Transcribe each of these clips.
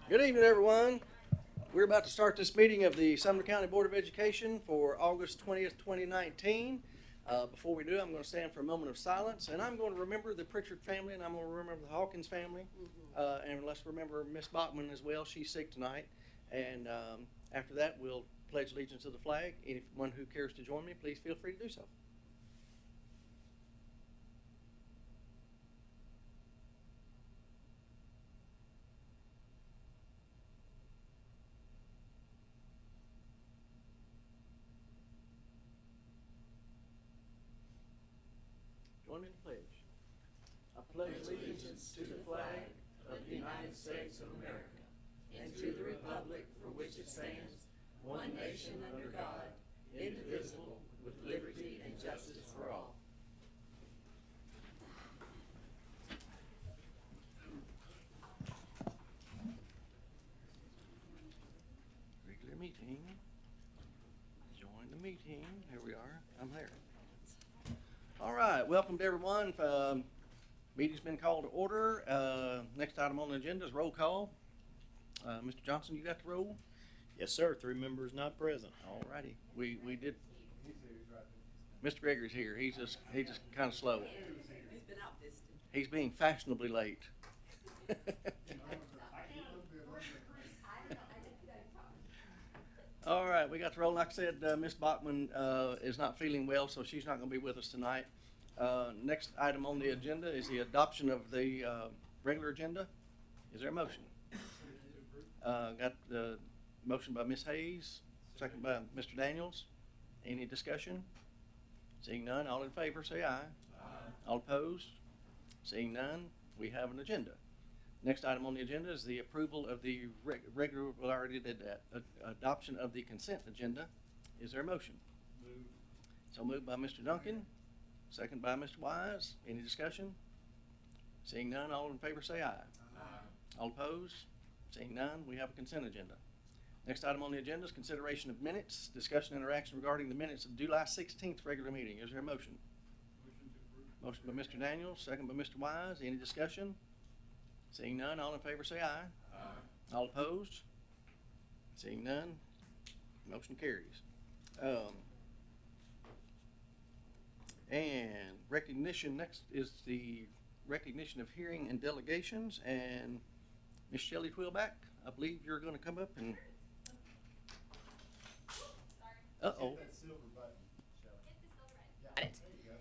Good evening, everyone. We're about to start this meeting of the Sumner County Board of Education for August 20th, 2019. Before we do, I'm going to stand for a moment of silence, and I'm going to remember the Pritchard family, and I'm going to remember the Hawkins family, and let's remember Miss Bachman as well. She's sick tonight, and after that, we'll pledge allegiance to the flag. Anyone who cares to join me, please feel free to do so. Join me in the pledge. I pledge allegiance to the flag of the United States of America and to the republic for which it stands, one nation under God, indivisible, with liberty and justice for all. Regular meeting. Join the meeting. Here we are. I'm there. All right. Welcome to everyone. Meeting's been called to order. Next item on the agenda is roll call. Mr. Johnson, you got the roll? Yes, sir. 3 members not present. All righty. We did. Mr. Gregory's here. He's just kind of slow. He's been out visiting. He's being fashionably late. All right, we got the roll. Like I said, Ms. Bachman is not feeling well, so she's not going to be with us tonight. Next item on the agenda is the adoption of the regular agenda. Is there a motion? Got the motion by Ms. Hayes, second by Mr. Daniels. Any discussion? Seeing none, all in favor say aye. Aye. All opposed? Seeing none, we have an agenda. Next item on the agenda is the approval of the regular, well, I already did that, adoption of the consent agenda. Is there a motion? Move. So moved by Mr. Duncan, second by Mr. Wise. Any discussion? Seeing none, all in favor say aye. Aye. All opposed? Seeing none, we have a consent agenda. Next item on the agenda is consideration of minutes, discussion and interaction regarding the minutes of July 16th regular meeting. Is there a motion? Motion to approve. Motion by Mr. Daniels, second by Mr. Wise. Any discussion? Seeing none, all in favor say aye. Aye. All opposed? Seeing none, motion carries. And recognition, next is the recognition of hearing and delegations. And Ms. Shelley Twillback, I believe you're going to come up and... Uh-oh. Hit that silver button, Shelley. Got it. There you go.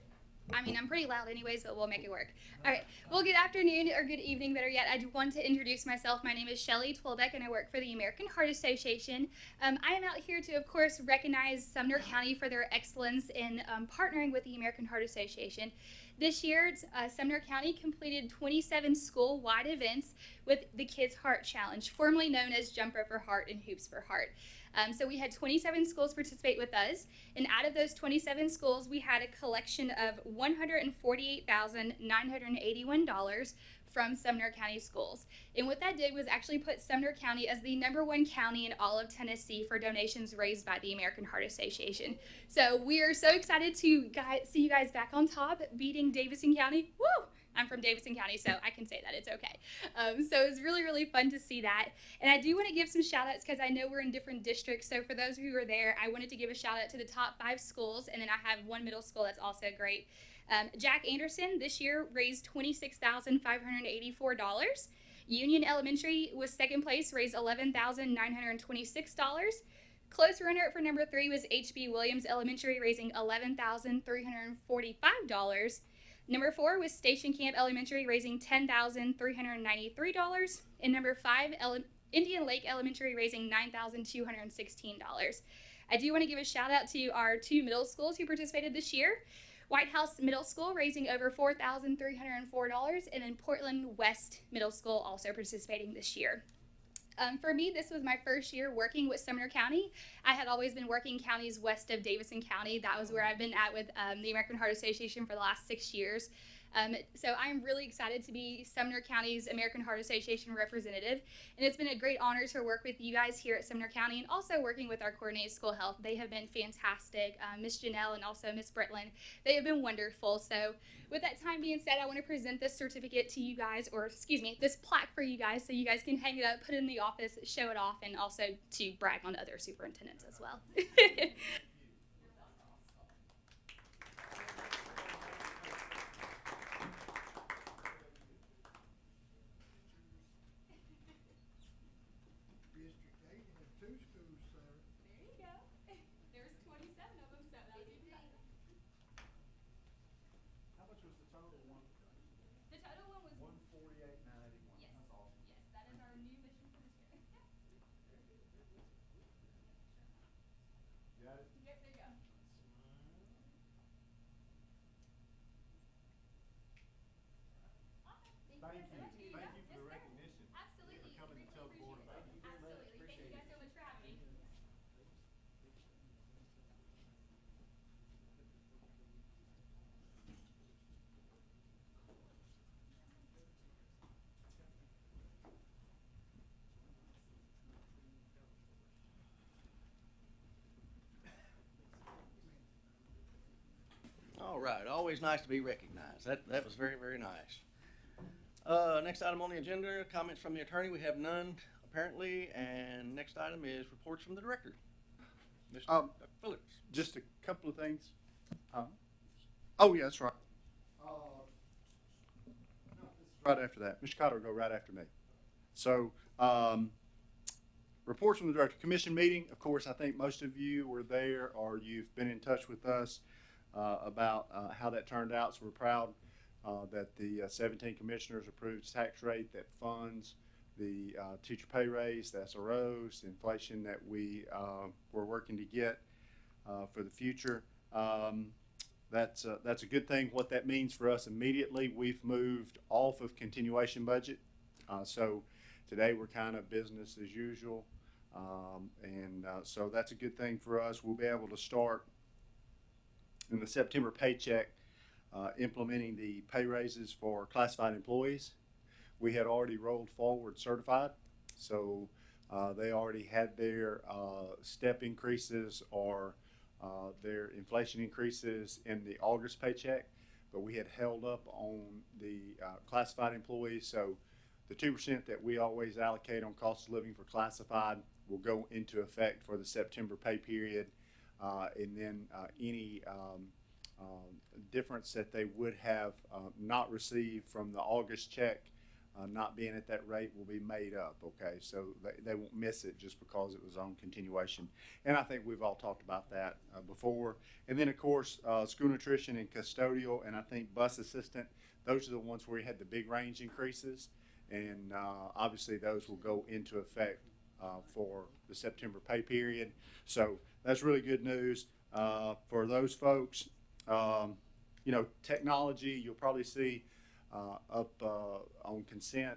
I mean, I'm pretty loud anyways, but we'll make it work. All right. Well, good afternoon or good evening, better yet. I do want to introduce myself. My name is Shelley Twilbeck, and I work for the American Heart Association. I am out here to, of course, recognize Sumner County for their excellence in partnering with the American Heart Association. This year, Sumner County completed 27 school-wide events with the Kids Heart Challenge, formerly known as Jump Rope for Heart and Hoops for Heart. So we had 27 schools participate with us, and out of those 27 schools, we had a collection of $148,981 from Sumner County schools. And what that did was actually put Sumner County as the #1 county in all of Tennessee for donations raised by the American Heart Association. So we are so excited to see you guys back on top, beating Davidson County. Woo! I'm from Davidson County, so I can say that. It's okay. So it was really, really fun to see that. And I do want to give some shout outs because I know we're in different districts. So for those who were there, I wanted to give a shout out to the top 5 schools. And then I have one middle school that's also great. Jack Anderson this year raised $26,584. Union Elementary was second place, raised $11,926. Close runner for number 3 was HB Williams Elementary, raising $11,345. Number 4 was Station Camp Elementary, raising $10,393. And number 5, Indian Lake Elementary, raising $9,216. I do want to give a shout out to our 2 middle schools who participated this year. White House Middle School, raising over $4,304. And then Portland West Middle School also participating this year. For me, this was my first year working with Sumner County. I had always been working counties west of Davidson County. That was where I've been at with the American Heart Association for the last 6 years. So I'm really excited to be Sumner County's American Heart Association representative, and it's been a great honor to work with you guys here at Sumner County and also working with our coordinated school health. They have been fantastic. Miss Janelle and also Miss Britland, they have been wonderful. So with that time being said, I want to present this certificate to you guys, or excuse me, this plaque for you guys so you guys can hang it up, put it in the office, show it off, and also to brag on other superintendents as well. District 8 has 2 schools, Sarah. There you go. There's 27 of them, so that was even better. How much was the total one? The total one was 148,981. yes, That's awesome. yes, that is our new mission for this year. Got it? Yep, there you go. Awesome. Thank so much. you. Here Thank you go. for the Yes, sir. recognition. Absolutely. For coming to Really tell the board appreciate about it. it. Absolutely. Thank you guys so much for having me. All right, always nice to be recognized. That was very, very nice. Next item on the agenda, comments from the attorney. We have none apparently, and next item is reports from the director. Mr. Phillips. Just a couple of things. Oh, yeah, that's right. No, this is right after that. Mr. Cotter will go right after me. So, reports from the director. Commission meeting, of course, I think most of you were there or you've been in touch with us about how that turned out. So we're proud that the 17 commissioners approved a tax rate that funds the teacher pay raise, the SROs, the inflation that we were working to get for the future. That's a good thing. What that means for us immediately, we've moved off of continuation budget. So today we're kind of business as usual. So that's a good thing for us. We'll be able to start in the September paycheck implementing the pay raises for classified employees. We had already rolled forward certified, so they already had their step increases or their inflation increases in the August paycheck, but we had held up on the classified employees. So the 2% that we always allocate on cost of living for classified will go into effect for the September pay period, and then any difference that they would have not received from the August check not being at that rate will be made up, okay? So they won't miss it just because it was on continuation. And I think we've all talked about that before. And then, of course, school nutrition and custodial, and I think bus assistant, those are the ones where we had the big range increases. And obviously those will go into effect for the September pay period. So that's really good news for those folks. You know, technology, you'll probably see up on consent,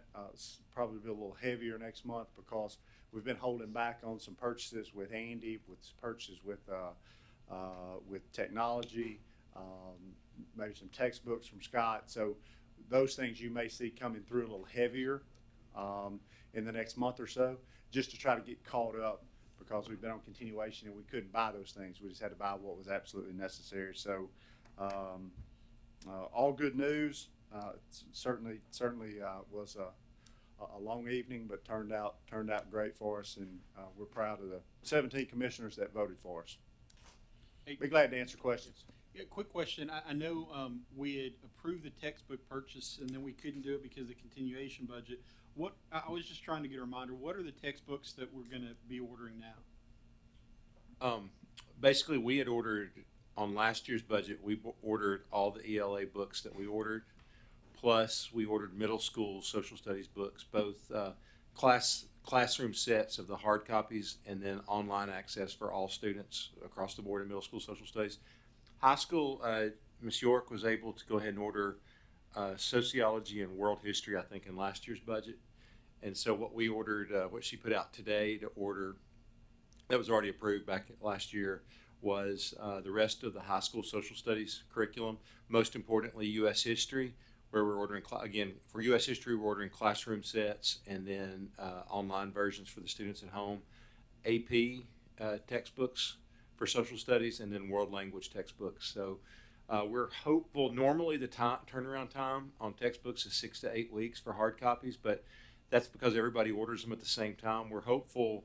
probably be a little heavier next month because we've been holding back on some purchases with Andy, with purchases with technology, maybe some textbooks from Scott. So those things you may see coming through a little heavier in the next month or so, just to try to get caught up because we've been on continuation and we couldn't buy those things. We just had to buy what was absolutely necessary. So all good news. Certainly was a long evening, but turned out great for us, and we're proud of the 17 commissioners that voted for us. Hey, Be glad to answer questions. yeah, quick question. I know we had approved the textbook purchase and then we couldn't do it because of the continuation budget. I was just trying to get a reminder, what are the textbooks that we're gonna be ordering now? Basically, we had ordered on last year's budget, we ordered all the ELA books that we ordered. Plus, we ordered middle school social studies books, both classroom sets of the hard copies and then online access for all students across the board in middle school social studies. High school, Ms. York was able to go ahead and order sociology and world history, I think, in last year's budget. And so what we ordered, what she put out today to order, that was already approved back last year, was the rest of the high school social studies curriculum, most importantly U.S. history, where we're ordering, again, for U.S. history, we're ordering classroom sets and then online versions for the students at home, AP textbooks for social studies, and then world language textbooks. So we're hopeful. Normally the turnaround time on textbooks is 6 to 8 weeks for hard copies, but that's because everybody orders them at the same time. We're hopeful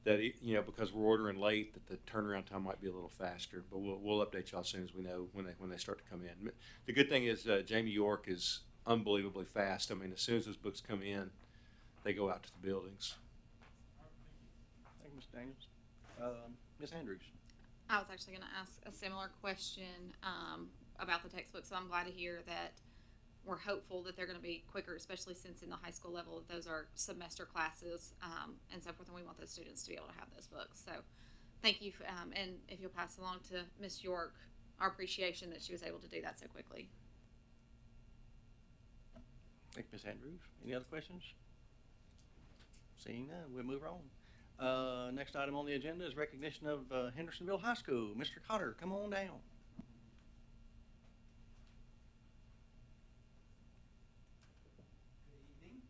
that, because we're ordering late, that the turnaround time might be a little faster, but we'll update y'all as soon as we know when they start to come in. The good thing is Jamie York is unbelievably fast. I mean, as soon as those books come in, they go out to the buildings. Thank you, Mr. Daniels. Ms. Andrews. I was actually going to ask a similar question about the textbooks, so I'm glad to hear that we're hopeful that they're going to be quicker, especially since in the high school level, those are semester classes and so forth, and we want those students to be able to have those books. So thank you, and if you'll pass along to Ms. York our appreciation that she was able to do that so quickly. Thank you, Ms. Andrews. Any other questions? Seeing none, we'll move on. Next item on the agenda is recognition of Hendersonville High School. Mr. Cotter, come on down. Good evening.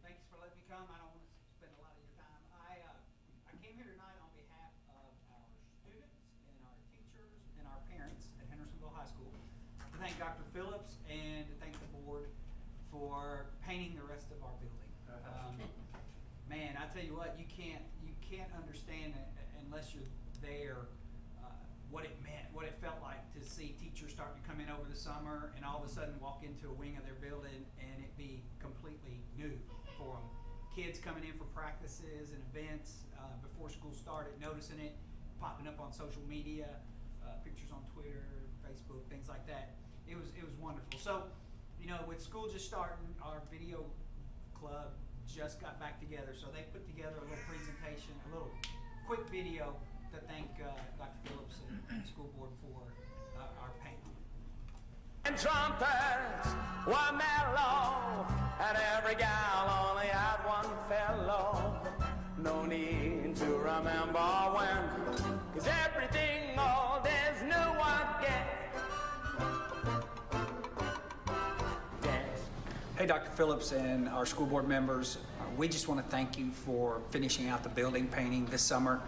Thanks for letting me come. I don't want to spend a lot of your time. I came here tonight on behalf of our students and our teachers and our parents at Hendersonville High School to thank Dr. Phillips and to thank the board for painting the rest of our building. Man, I tell you what, you can't understand it unless you're there what it meant, what it felt like to see teachers starting to come in over the summer and all of a sudden walk into a wing of their building and it be completely new for them. Kids coming in for practices and events before school started, noticing it, popping up on social media, pictures on Twitter, Facebook, things like that. It was wonderful. So, with school just starting, our video club just got back together, so they put together a little presentation, a little quick video to thank Dr. Phillips and the school board for our painting. And trumpets were mellow, and every gal only had one fellow. No need to remember when, 'cause everything old is new again. Hey, Dr. Phillips and our school board members, we just want to thank you for finishing out the building painting this summer.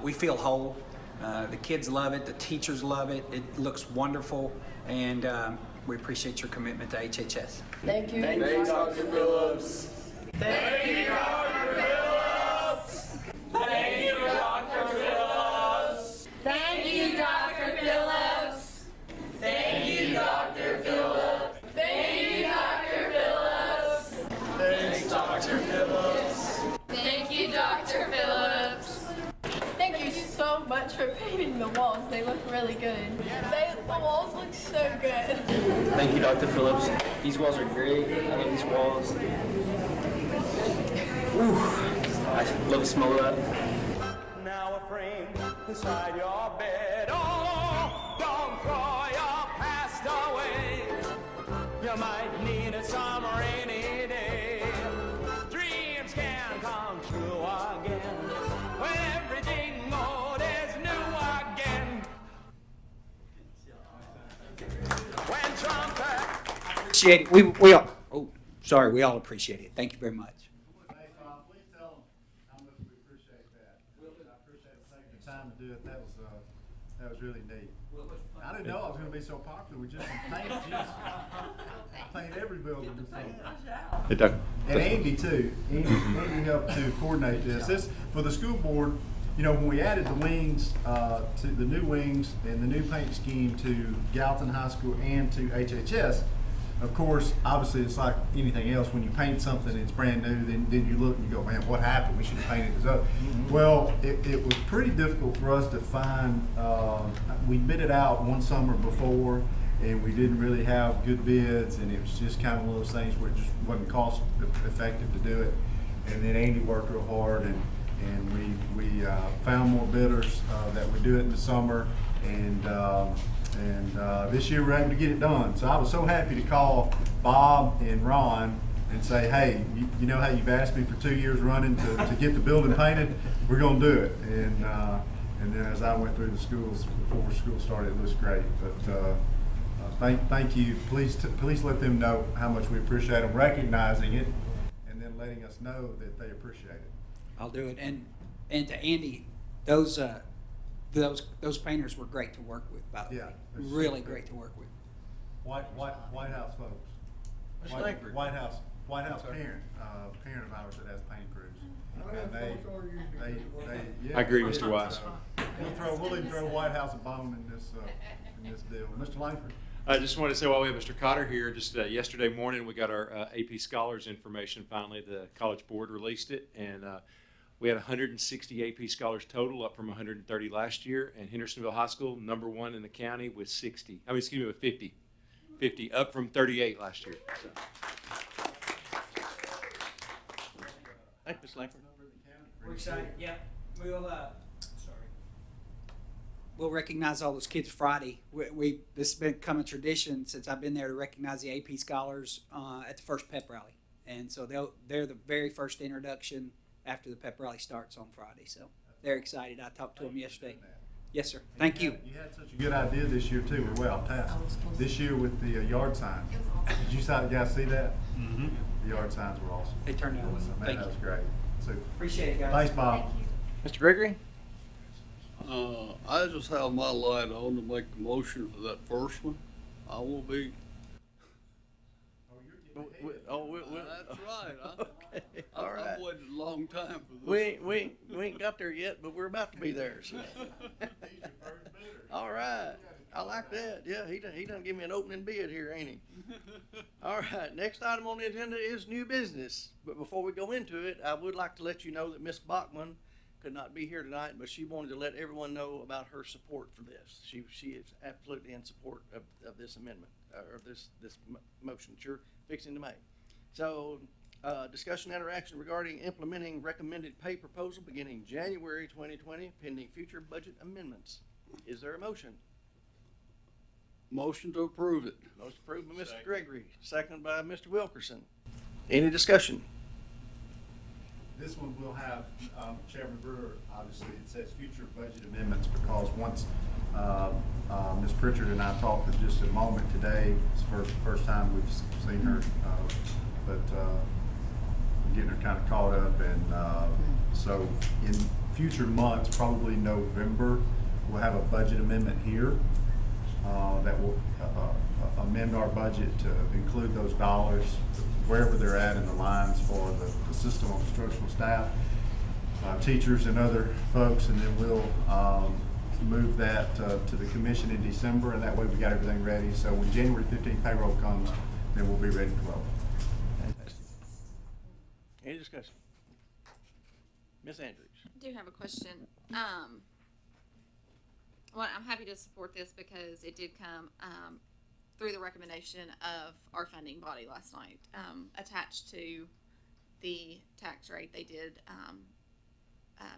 We feel whole. The kids love it. The teachers love it. It looks wonderful. And we appreciate your commitment to HHS. Thank you. Thank you, Dr. Phillips. Thank you, Dr. Phillips. Thank you, Dr. Phillips. Thank you, Dr. Phillips. Thank you, Dr. Phillips. Thank you, Dr. Phillips. Thanks, Dr. Phillips. Thank you, Dr. Phillips. Thank you so much for painting the walls. They look really good. The walls look so good. Thank you, Dr. Phillips. These walls are great. I love these walls. Ooh, I love the smell of that. Now a frame inside your bed. Oh, don't throw your past away. You might need it some rainy day. Dreams can come true again. When everything old is new again. When trumpet. Appreciate it. We all, we all appreciate it. Thank you very much. Hey, Tom, please tell them how much we appreciate that. I appreciate taking the time to do it. That was really neat. I didn't know I was gonna be so popular with just some paint. Paint every building this summer. Hey, Doug. And Andy too. Andy helped to coordinate this. This, for the school board, when we added the wings, to the new wings and the new paint scheme to Gallatin High School and to HHS, of course, obviously it's like anything else. When you paint something and it's brand new, then you look and you go, man, what happened? We should have painted this up. Well, it was pretty difficult for us to find, we bid it out one summer before and we didn't really have good bids, and it was just kind of one of those things where it just wasn't cost effective to do it. And then Andy worked real hard, and we found more bidders that would do it in the summer, and this year we're able to get it done. So I was so happy to call Bob and Ron and say, hey, you know how you've asked me for 2 years running to get the building painted? We're going to do it. And then as I went through the schools before school started, it was great. But thank you. Please let them know how much we appreciate them recognizing it, and then letting us know that they appreciate it. I'll do it. And to Andy, those painters were great to work with, by the Yeah, way. it's Really super. great to work with. White House folks. Mr. Langford. White House parent of ours that has paint crews. And yeah. I agree, Mr. Wise. We'll even throw White House a bone in this deal. Mr. Langford? I just wanted to say while we have Mr. Cotter here, just yesterday morning we got our AP Scholars information finally. The College Board released it, and we had 160 AP Scholars total, up from 130 last year. And Hendersonville High School, #1 in the county with 50, up from 38 last year. So. Thank you, Ms. Langford. We're excited, yeah. We'll, We'll recognize all those kids Friday. This has become a tradition since I've been there to recognize the AP Scholars at the first pep rally. And so they're the very first introduction after the pep rally starts on Friday. So they're excited. I talked to them yesterday. Yes, sir. Thank you. You had such a good idea this year too. We're well tasked. This year with the yard signs. Did you guys see that? Mm-hmm. The yard signs were awesome. They turned out well. Thank That you. was great. Super. Appreciate it, guys. Thanks, Bob. Mr. Gregory? I just have my light on to make the motion for that first one. I will be. That's right. Okay, all right. I've waited a long time for this. We ain't got there yet, but we're about to be there. So. All right, I like that. Yeah, he done give me an opening bid here, ain't he? All right, next item on the agenda is new business. But before we go into it, I would like to let you know that Ms. Bachman could not be here tonight, but she wanted to let everyone know about her support for this. She is absolutely in support of this amendment, or this motion that you're fixing to make. So, discussion and interaction regarding implementing recommended pay proposal beginning January 2020, pending future budget amendments. Is there a motion? Motion to approve it. Motion approved by Mr. Gregory, seconded by Mr. Wilkerson. Any discussion? This one will have, Chairman Brewer, obviously, it says future budget amendments because once Ms. Pritchard and I talked for just a moment today, it's the first time we've seen her, but getting her kind of caught up. And so in future months, probably November, we'll have a budget amendment here that will amend our budget to include those dollars wherever they're at in the lines for the system of instructional staff, teachers and other folks, and then we'll move that to the commission in December, and that way we got everything ready. So when January 15th payroll comes, then we'll be ready to roll. Fantastic. Any discussion? Ms. Andrews. I do have a question. Well, I'm happy to support this because it did come through the recommendation of our funding body last night. Attached to the tax rate, they did,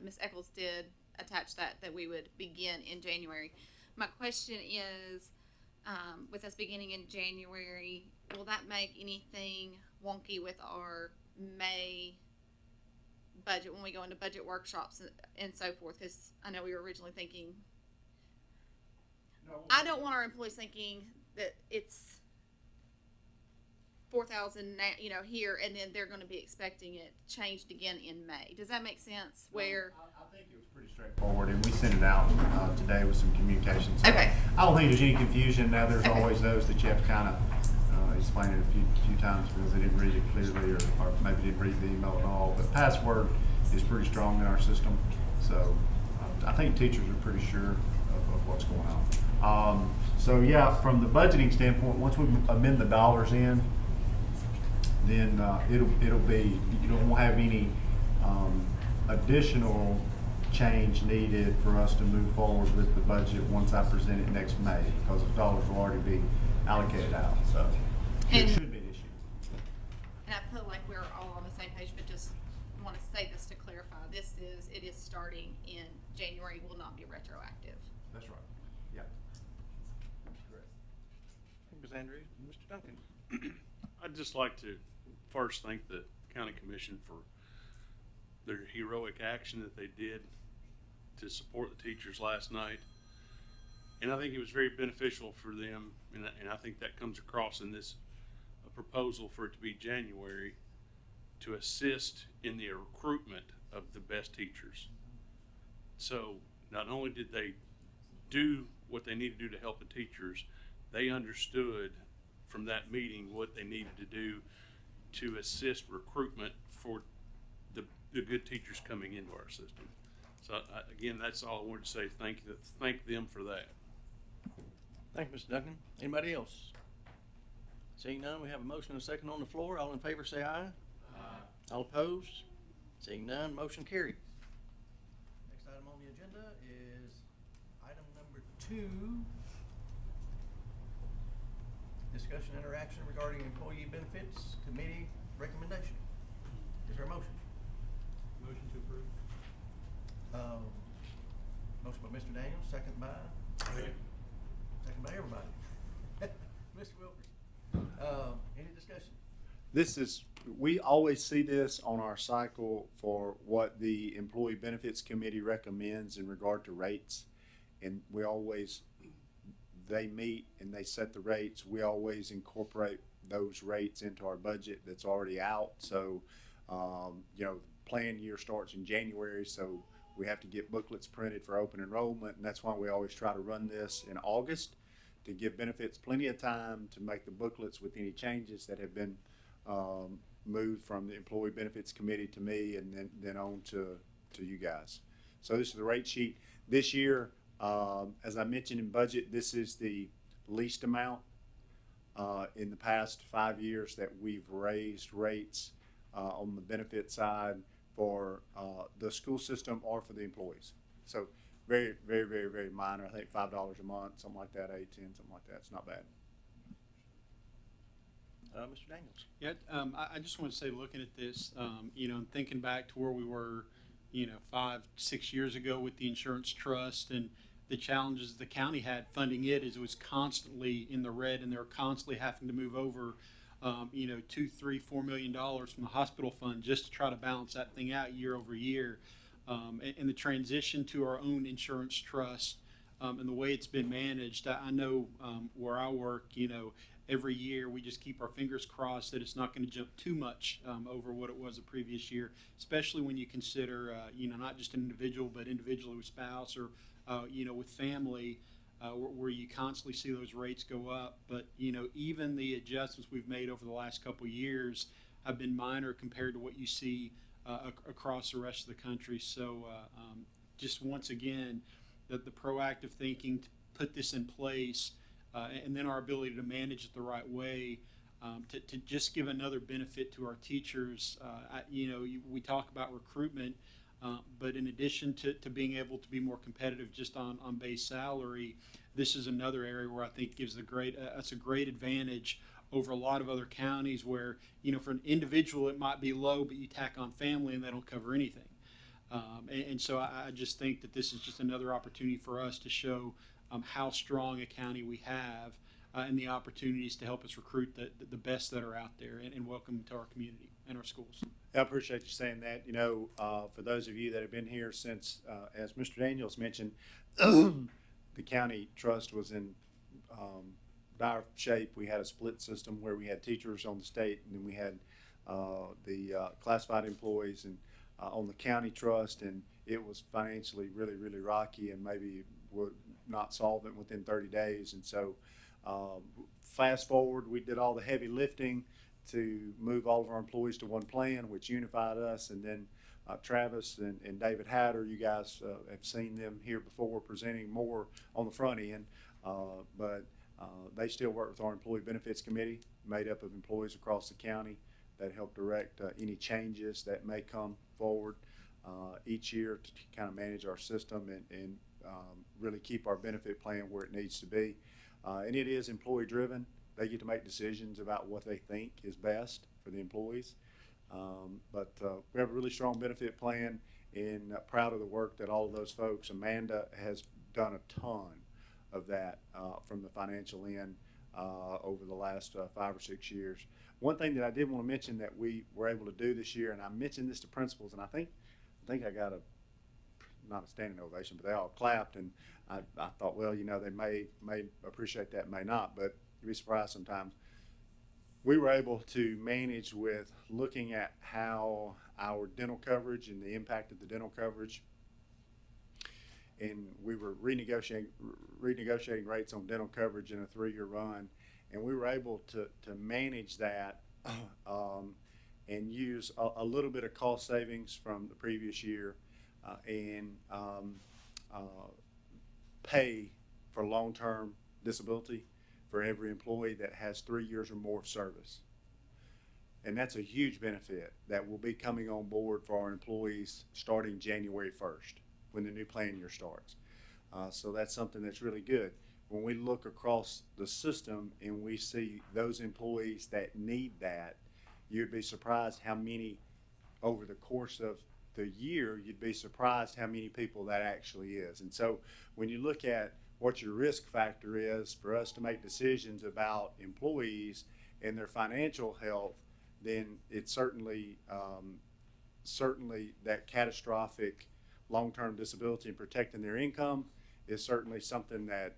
Ms. Eccles did attach that we would begin in January. My question is, with us beginning in January, will that make anything wonky with our May budget when we go into budget workshops and so forth? Because I know we were originally thinking, I don't want our employees thinking that it's 4,000 now, here, and then they're going to be expecting it changed again in May. Does that make sense? Where I think it was pretty straightforward, and we sent it out today with some communications. So okay. I don't think there's any confusion. Now there's always those that you have to kind of explain it a few times because they didn't read it clearly, or maybe didn't read the email at all. But password is pretty strong in our system, so I think teachers are pretty sure of what's going on. So yeah, from the budgeting standpoint, once we amend the dollars in, then it'll be, you won't have any additional change needed for us to move forward with the budget once I present it next May, because the dollars will already be allocated out. So it should be an issue. And I feel like we're all on the same page, but just want to say this to clarify. It is starting in January, will not be retroactive. That's right. Yeah. Correct. Ms. Andrews, Mr. Duncan. I'd just like to first thank the county commission for their heroic action that they did to support the teachers last night. And I think it was very beneficial for them, and I think that comes across in this proposal for it to be January, to assist in the recruitment of the best teachers. So not only did they do what they needed to do to help the teachers, they understood from that meeting what they needed to do to assist recruitment for the good teachers coming into our system. So again, that's all I wanted to say. Thank them for that. Thank you, Mr. Duncan. Anybody else? Seeing none, we have a motion and a second on the floor. All in favor say aye. Aye. All opposed? Seeing none, motion carried. Next item on the agenda is item number 2. Discussion interaction regarding employee benefits committee recommendation. Is there a motion? Motion to approve. Motion by Mr. Daniels, second by? Second by everybody. Mr. Wilkers. Any discussion? We always see this on our cycle for what the Employee Benefits Committee recommends in regard to rates. And they meet and they set the rates. We always incorporate those rates into our budget that's already out. So, plan year starts in January, so we have to get booklets printed for open enrollment, and that's why we always try to run this in August to give benefits plenty of time to make the booklets with any changes that have been moved from the Employee Benefits Committee to me and then on to you guys. So this is the rate sheet. This year, as I mentioned in budget, this is the least amount in the past 5 years that we've raised rates on the benefit side for the school system or for the employees. So very, very, very, very minor. I think $5 a month, something like that, $8, $10, something like that. It's not bad. Mr. Daniels. Yeah, I just want to say, looking at this, and thinking back to where we were, 5, 6 years ago with the insurance trust and the challenges the county had funding it, as it was constantly in the red, and they were constantly having to move over $2, $3, $4 million from the hospital fund just to try to balance that thing out year over year. And the transition to our own insurance trust and the way it's been managed, I know where I work, every year we just keep our fingers crossed that it's not going to jump too much over what it was the previous year, especially when you consider, not just an individual, but individual with spouse or, with family. Where you constantly see those rates go up, but even the adjustments we've made over the last couple of years have been minor compared to what you see across the rest of the country. So just once again, the proactive thinking to put this in place, and then our ability to manage it the right way, to just give another benefit to our teachers. We talk about recruitment. But in addition to being able to be more competitive just on base salary, this is another area where I think gives that's a great advantage over a lot of other counties where, for an individual it might be low, but you tack on family and they don't cover anything. And so I just think that this is just another opportunity for us to show how strong a county we have and the opportunities to help us recruit the best that are out there and welcome to our community and our schools. I appreciate you saying that. For those of you that have been here since, as Mr. Daniels mentioned, the county trust was in dire shape. We had a split system where we had teachers on the state, and then we had the classified employees and on the county trust, and it was financially really, really rocky and maybe would not solvent within 30 days. And so fast forward, we did all the heavy lifting to move all of our employees to one plan, which unified us. And then Travis and David Hatter, you guys have seen them here before presenting more on the front end, but they still work with our Employee Benefits Committee, made up of employees across the county that help direct any changes that may come forward each year to kind of manage our system and really keep our benefit plan where it needs to be. And it is employee driven. They get to make decisions about what they think is best for the employees. But we have a really strong benefit plan, and proud of the work that all of those folks. Amanda has done a ton of that from the financial end over the last 5 or 6 years. One thing that I did want to mention that we were able to do this year, and I mentioned this to principals, and I think I got not a standing ovation, but they all clapped, and I thought, well, they may appreciate that, may not, but you'd be surprised sometimes. We were able to manage with looking at how our dental coverage and the impact of the dental coverage, and we were renegotiating rates on dental coverage in a 3-year run, and we were able to manage that and use a little bit of cost savings from the previous year and pay for long-term disability for every employee that has 3 years or more of service. And that's a huge benefit that will be coming on board for our employees starting January 1st when the new plan year starts. So that's something that's really good. When we look across the system and we see those employees that need that, you'd be surprised how many over the course of the year, you'd be surprised how many people that actually is. And so when you look at what your risk factor is for us to make decisions about employees and their financial health, then it's certainly that catastrophic long-term disability and protecting their income is certainly something that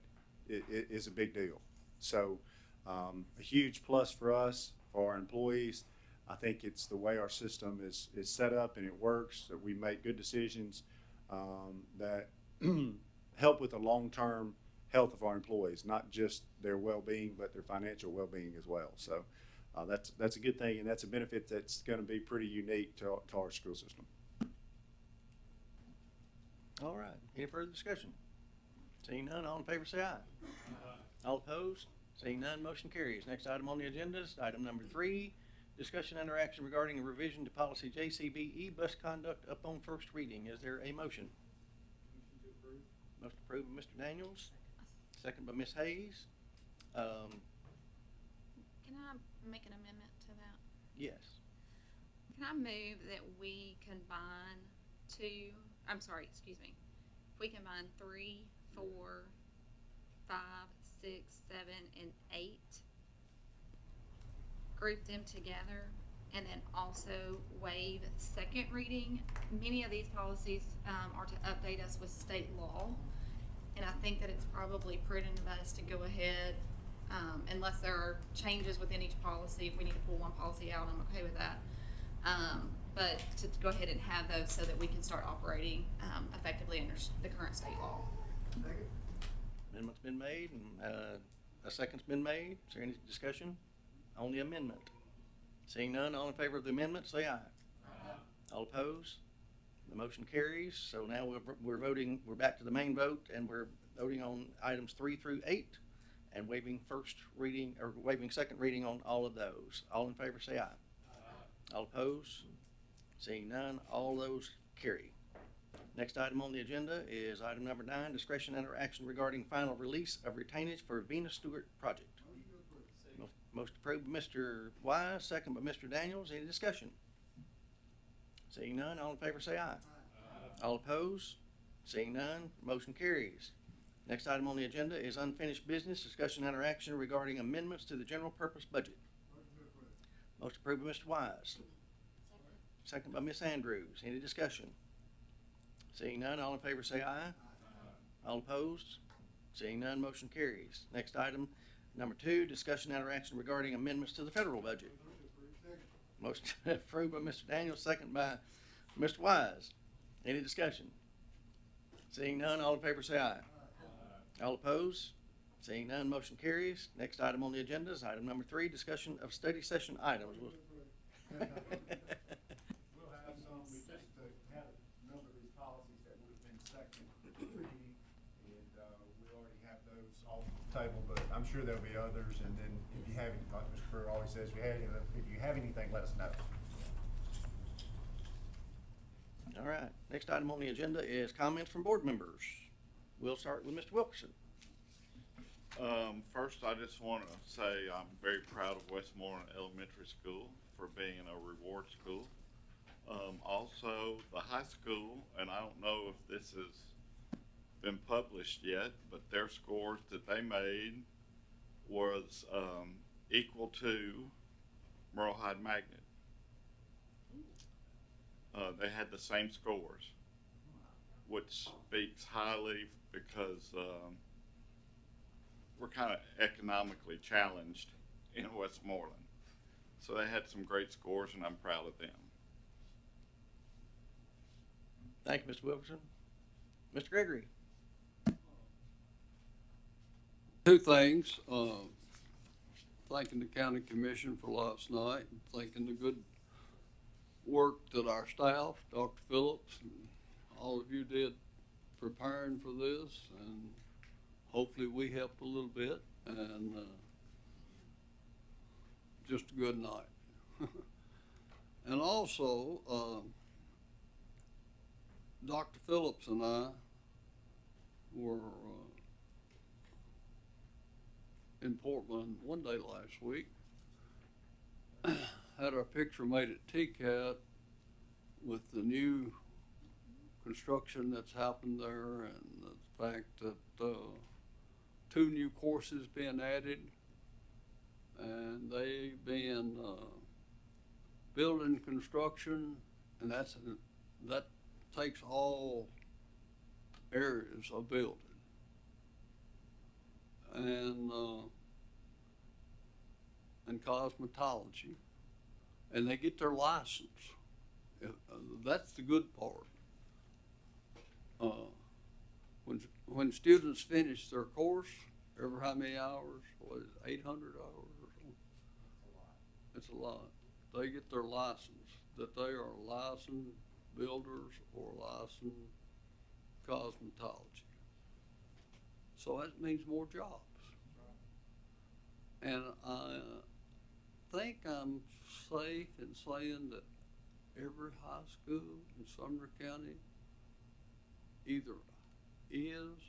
is a big deal. So a huge plus for us, for our employees. I think it's the way our system is set up and it works, that we make good decisions that help with the long-term health of our employees, not just their well-being, but their financial well-being as well. So that's a good thing, and that's a benefit that's going to be pretty unique to our school system. All right, any further discussion? Seeing none, all in favor say aye. All opposed? Seeing none, motion carries. Next item on the agenda is item number 3, discussion and action regarding a revision to policy JCBE bus conduct up on first reading. Is there a motion? Motion approved by Mr. Daniels, second by Ms. Hayes. Can I make an amendment to that? Yes. Can I move that we combine if we combine 3, 4, 5, 6, 7, and 8, group them together, and then also waive second reading. Many of these policies are to update us with state law, and I think that it's probably prudent of us to go ahead, unless there are changes within each policy. If we need to pull one policy out, I'm okay with that. But to go ahead and have those so that we can start operating effectively under the current state law. Amendment's been made and a second's been made. Is there any discussion on the amendment? Seeing none, all in favor of the amendment, say aye. Aye. All opposed? The motion carries. So now we're voting, we're back to the main vote, and we're voting on items 3 through 8 and waiving second reading on all of those. All in favor say aye. Aye. All opposed? Seeing none, all those carry. Next item on the agenda is item number 9, discussion and action regarding final release of retainage for Venus Stewart project. Most approved by Mr. Wise, second by Mr. Daniels. Any discussion? Seeing none, all in favor say aye. Aye. All opposed? Seeing none, motion carries. Next item on the agenda is unfinished business, discussion and action regarding amendments to the general purpose budget. Most approved by Mr. Wise. Second by Ms. Andrews. Any discussion? Seeing none, all in favor say aye. Aye. All opposed? Seeing none, motion carries. Next item, number 2, discussion and action regarding amendments to the federal budget. Most approved by Mr. Daniels, second by Mr. Wise. Any discussion? Seeing none, all in favor say aye. Aye. All opposed? Seeing none, motion carries. Next item on the agenda is item number 3, discussion of study session items. We'll have some, we just had a number of these policies that would have been second reading, and we already have those off the table, but I'm sure there'll be others, and then if you have any, like Mr. Kerr always says, if you have anything, let us know. All right, next item on the agenda is comments from board members. We'll start with Mr. Wilkerson. First, I just want to say I'm very proud of Westmoreland Elementary School for being a reward school. Also, the high school, and I don't know if this has been published yet, but their scores that they made was equal to Merle Hyde Magnet. They had the same scores. which speaks highly because we're kind of economically challenged in Westmoreland. So they had some great scores, and I'm proud of them. Thank you, Mr. Wilkerson. Mr. Gregory? Two things, thanking the county commission for last night, and thanking the good work that our staff, Dr. Phillips, and all of you did preparing for this, and hopefully we helped a little bit, and just a good night. And also, Dr. Phillips and I were in Portland one day last week. Had our picture made at TCAT with the new construction that's happened there, and the fact that 2 new courses being added, and they being building construction, and that takes all areas of building. And cosmetology, and they get their license. That's the good part. When students finish their course, ever how many hours? What is it, 800 hours or something? It's a lot. They get their license, that they are licensed builders or licensed cosmetology. So that means more jobs. And I think I'm safe in saying that every high school in Sumner County either is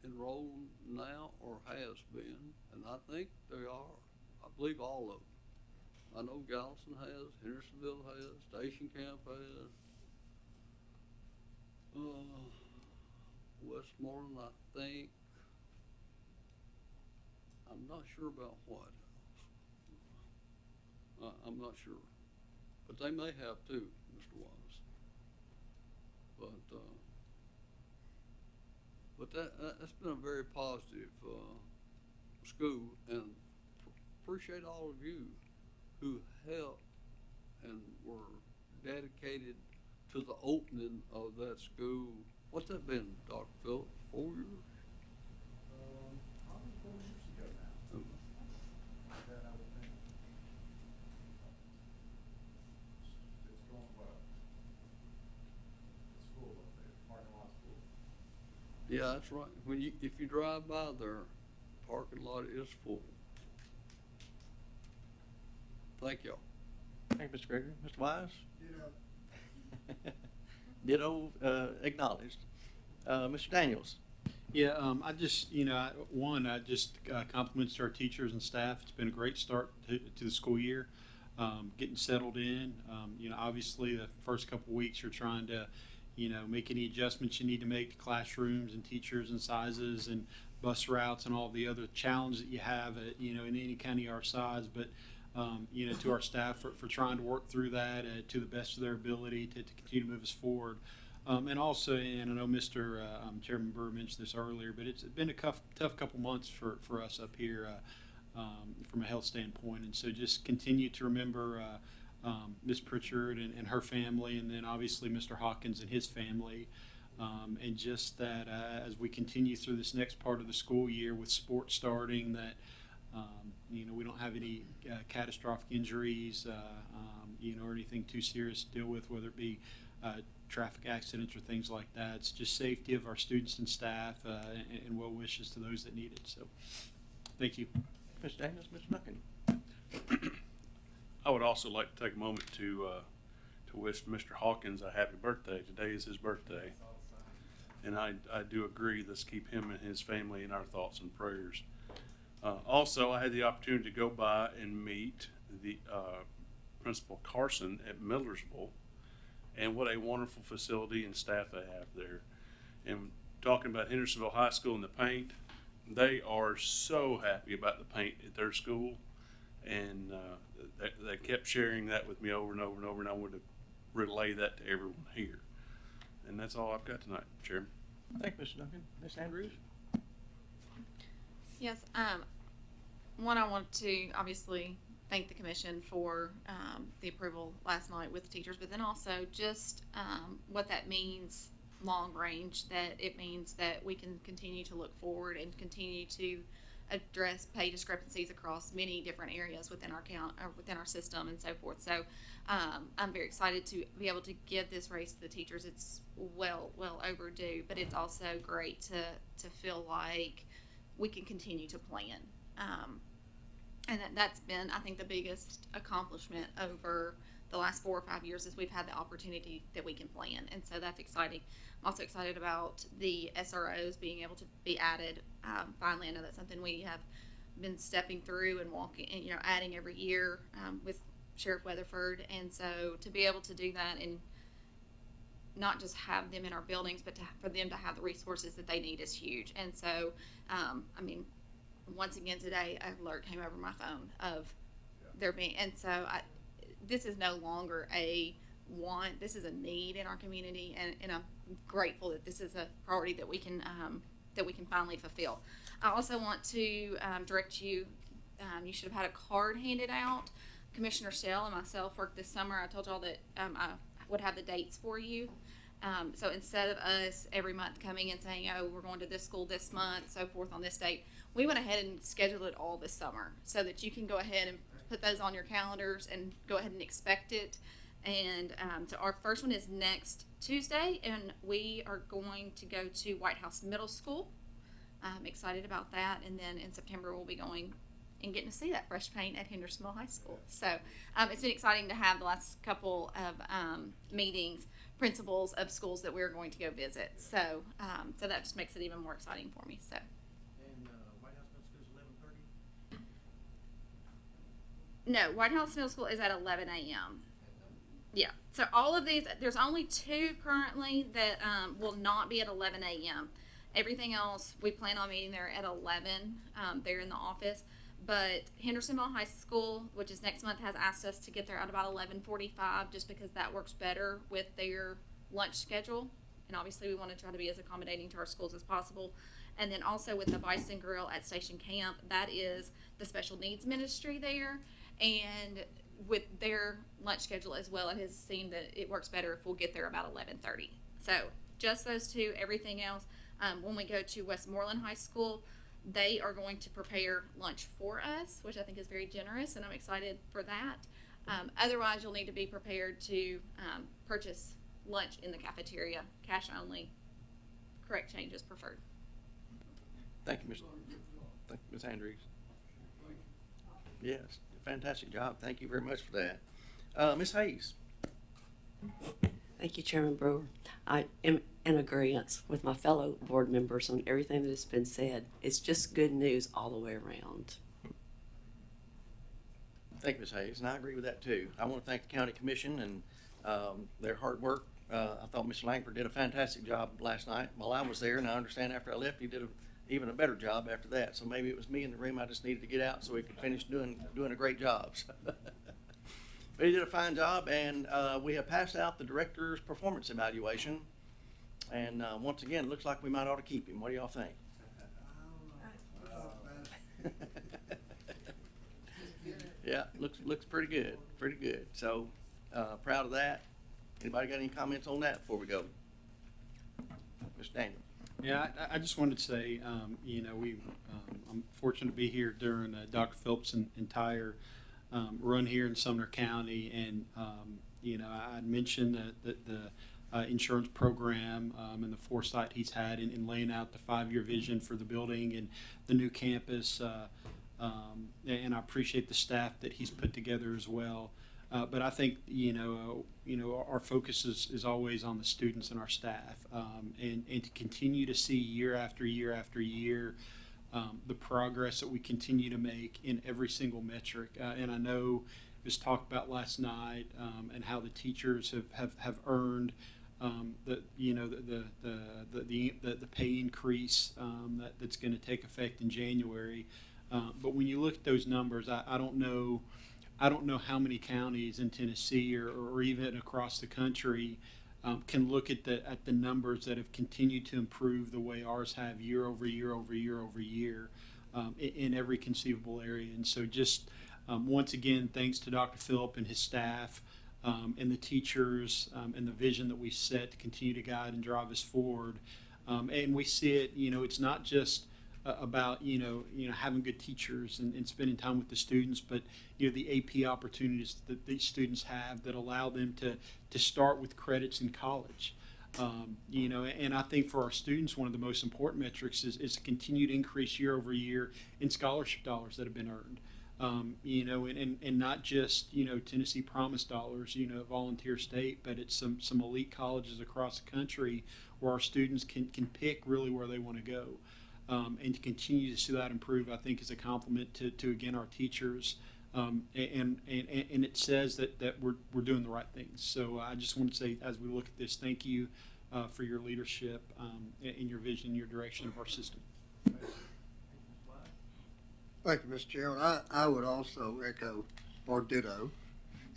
enrolled now or has been, and I think they are. I believe all of them. I know Galveston has, Hendersonville has, Station Camp has. Westmoreland, I think. I'm not sure about White House. I'm not sure, but they may have too, Mr. Wallace. But that's been a very positive school, and appreciate all of you who helped and were dedicated to the opening of that school. What's that been, Dr. Phillips? 4 years? Probably 4 years ago now. That I would think. It's going well. It's full up there. Parking lot's full. Yeah, that's right. If you drive by there, parking lot is full. Thank y'all. Thank you, Mr. Gregory. Mr. Wise? Ditto, acknowledged. Mr. Daniels? Yeah, I just, compliments to our teachers and staff. It's been a great start to the school year, getting settled in. Obviously the first couple of weeks you're trying to, make any adjustments you need to make to classrooms and teachers and sizes and bus routes and all the other challenges that you have, in any county our size. But, to our staff for trying to work through that to the best of their ability to continue to move us forward. And also, and I know Mr. Chairman Burr mentioned this earlier, but it's been a tough couple months for us up here from a health standpoint. And so just continue to remember Ms. Pritchard and her family, and then obviously Mr. Hawkins and his family. And just that as we continue through this next part of the school year with sports starting, that we don't have any catastrophic injuries, or anything too serious to deal with, whether it be traffic accidents or things like that. It's just safety of our students and staff, and well wishes to those that need it. So, thank you. Mr. Daniels, Mr. Duncan? I would also like to take a moment to wish Mr. Hawkins a happy birthday. Today is his birthday. And I do agree, let's keep him and his family in our thoughts and prayers. Also, I had the opportunity to go by and meet the Principal Carson at Millersville, and what a wonderful facility and staff they have there. And talking about Hendersonville High School and the paint, they are so happy about the paint at their school, and they kept sharing that with me over and over and over, and I wanted to relay that to everyone here. And that's all I've got tonight, Chairman. Thank you, Mr. Duncan. Ms. Andrews? Yes, one, I want to obviously thank the commission for the approval last night with the teachers, but then also just what that means long range, that it means that we can continue to look forward and continue to address pay discrepancies across many different areas within our within our system and so forth. So I'm very excited to be able to give this raise to the teachers. It's well overdue, but it's also great to feel like we can continue to plan. And that's been, I think, the biggest accomplishment over the last 4 or 5 years is we've had the opportunity that we can plan. And so that's exciting. I'm also excited about the SROs being able to be added. Finally, I know that's something we have been stepping through and walking and, adding every year with Sheriff Weatherford. And so to be able to do that and not just have them in our buildings, but for them to have the resources that they need is huge. And so, once again today, an alert came over my phone of there being, and so this is no longer a want, this is a need in our community, and I'm grateful that this is a priority that we can finally fulfill. I also want to direct you, you should have had a card handed out. Commissioner Shell and myself worked this summer. I told y'all that I would have the dates for you. So instead of us every month coming and saying, oh, we're going to this school this month, so forth on this date, we went ahead and scheduled it all this summer so that you can go ahead and put those on your calendars and go ahead and expect it. And so our first one is next Tuesday, and we are going to go to White House Middle School. I'm excited about that. And then in September, we'll be going and getting to see that fresh paint at Hendersonville High School. So it's been exciting to have the last couple of meetings, principals of schools that we're going to go visit. So so that just makes it even more exciting for me. So. And White House Middle School is 11:30? No, White House Middle School is at 11 a.m. Yeah. So all of these, there's only 2 currently that will not be at 11 a.m. Everything else, we plan on meeting there at 11 there in the office. But Hendersonville High School, which is next month, has asked us to get there at about 11:45 just because that works better with their lunch schedule. And obviously we want to try to be as accommodating to our schools as possible. And then also with the Bison Grill at Station Camp, that is the special needs ministry there. And with their lunch schedule as well, it has seemed that it works better if we'll get there about 11:30. So just those 2, everything else. When we go to Westmoreland High School, they are going to prepare lunch for us, which I think is very generous, and I'm excited for that. Otherwise, you'll need to be prepared to purchase lunch in the cafeteria, cash only. Correct changes preferred. Thank you, Ms. Andrews. Yes, fantastic job. Thank you very much for that. Ms. Hayes. Thank you, Chairman Brewer. I am in agreement with my fellow board members on everything that has been said. It's just good news all the way around. Thank you, Ms. Hayes, and I agree with that too. I want to thank the County Commission and their hard work. I thought Mr. Langford did a fantastic job last night while I was there, and I understand after I left he did even a better job after that. So maybe it was me in the room. I just needed to get out so he could finish doing a great job. But he did a fine job, and we have passed out the director's performance evaluation. And once again, it looks like we might ought to keep him. What do y'all think? Yeah, looks pretty good. So proud of that. Anybody got any comments on that before we go? Mr. Daniel. Yeah, I just wanted to say, I'm fortunate to be here during Dr. Phillips' entire run here in Sumner County, and I mentioned that the insurance program and the foresight he's had in laying out the 5-year vision for the building and the new campus, and I appreciate the staff that he's put together as well. But I think our focus is always on the students and our staff, and to continue to see year after year after year the progress that we continue to make in every single metric. And I know it was talked about last night, and how the teachers have earned the pay increase that's going to take effect in January. But when you look at those numbers, I don't know how many counties in Tennessee or even across the country can look at the numbers that have continued to improve the way ours have year over year over year over year, in every conceivable area. And so just once again, thanks to Dr. Phillip and his staff, and the teachers, and the vision that we set to continue to guide and drive us forward. And we see it, it's not just about having good teachers and spending time with the students, but the AP opportunities that these students have that allow them to start with credits in college. And I think for our students, one of the most important metrics is a continued increase year over year in scholarship dollars that have been earned. And not just Tennessee Promise dollars, volunteer state, but it's some elite colleges across the country where our students can pick really where they want to go. And to continue to see that improve, I think, is a compliment to again our teachers, and it says that we're doing the right things. So I just want to say, as we look at this, thank you for your leadership, and your vision, and your direction of our system. Thank you, Mr. Chairman. I would also echo, or ditto,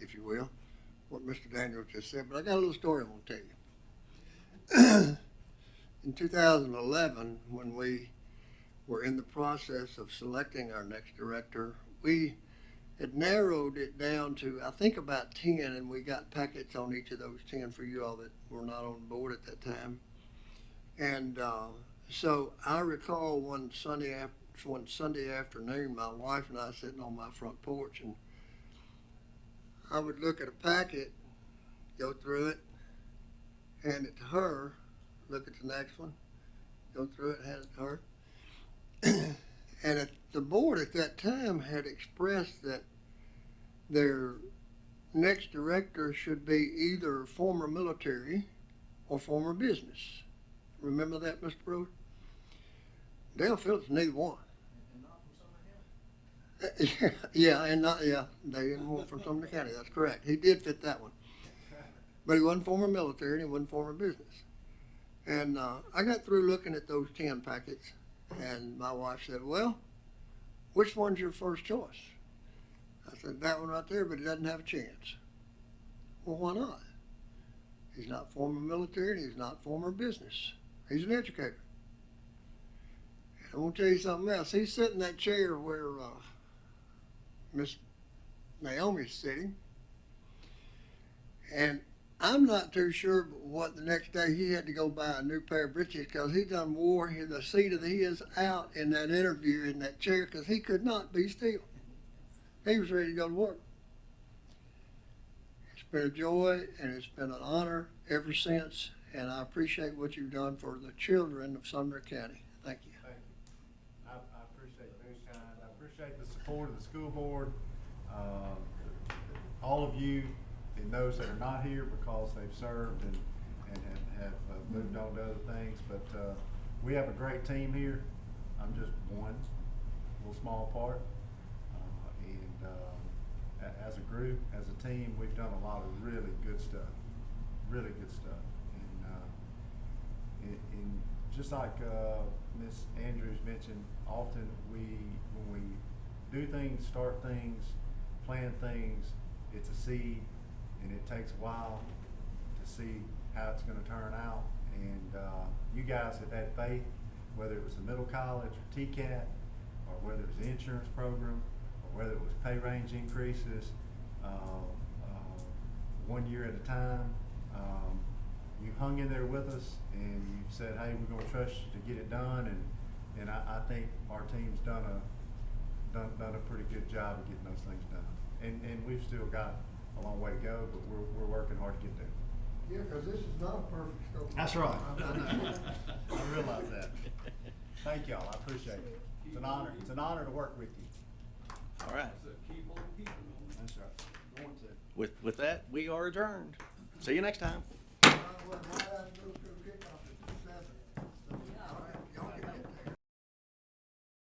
if you will, what Mr. Daniels just said, but I got a little story I want to tell you. In 2011, when we were in the process of selecting our next director, we had narrowed it down to, I think, about 10, and we got packets on each of those 10 for you all that were not on board at that time. And so I recall one Sunday afternoon, my wife and I sitting on my front porch, and I would look at a packet, go through it, hand it to her, look at the next one, go through it, hand it to her. And the board at that time had expressed that their next director should be either former military or former business. Remember that, Mr. Brewer? Dale Phillips, neither one. Yeah, and not, yeah, they didn't want from Sumner County, that's correct. He did fit that one. But he wasn't former military and he wasn't former business. And I got through looking at those 10 packets, and my wife said, well, which one's your first choice? I said, that one right there, but he doesn't have a chance. Well, why not? He's not former military and he's not former business. He's an educator. And I want to tell you something else. He's sitting in that chair where Miss Naomi's sitting, and I'm not too sure what the next day he had to go buy a new pair of breeches because he done wore the seat of his out in that interview in that chair because he could not be still. He was ready to go to work. It's been a joy and it's been an honor ever since, and I appreciate what you've done for the children of Sumner County. Thank you. Thank you. I appreciate it, very kind. I appreciate the support of the school board, all of you, and those that are not here because they've served and have moved on to other things. But we have a great team here. I'm just one little small part. As a group, as a team, we've done a lot of really good stuff. Really good stuff. And just like Ms. Andrews mentioned, often when we do things, start things, plan things, it's a seed, and it takes a while to see how it's going to turn out. And you guys have had faith, whether it was the middle college or TCAT, or whether it was the insurance program, or whether it was pay range increases, 1 year at a time. You hung in there with us, and you said, hey, we're going to trust you to get it done. And I think our team's done a pretty good job of getting those things done. And we've still got a long way to go, but we're working hard to get there. Yeah, because this is not a perfect scope. That's right. I realize that. Thank y'all. I appreciate it. It's an honor. It's an honor to work with you. All right. That's right. With that, we are adjourned. See you next time.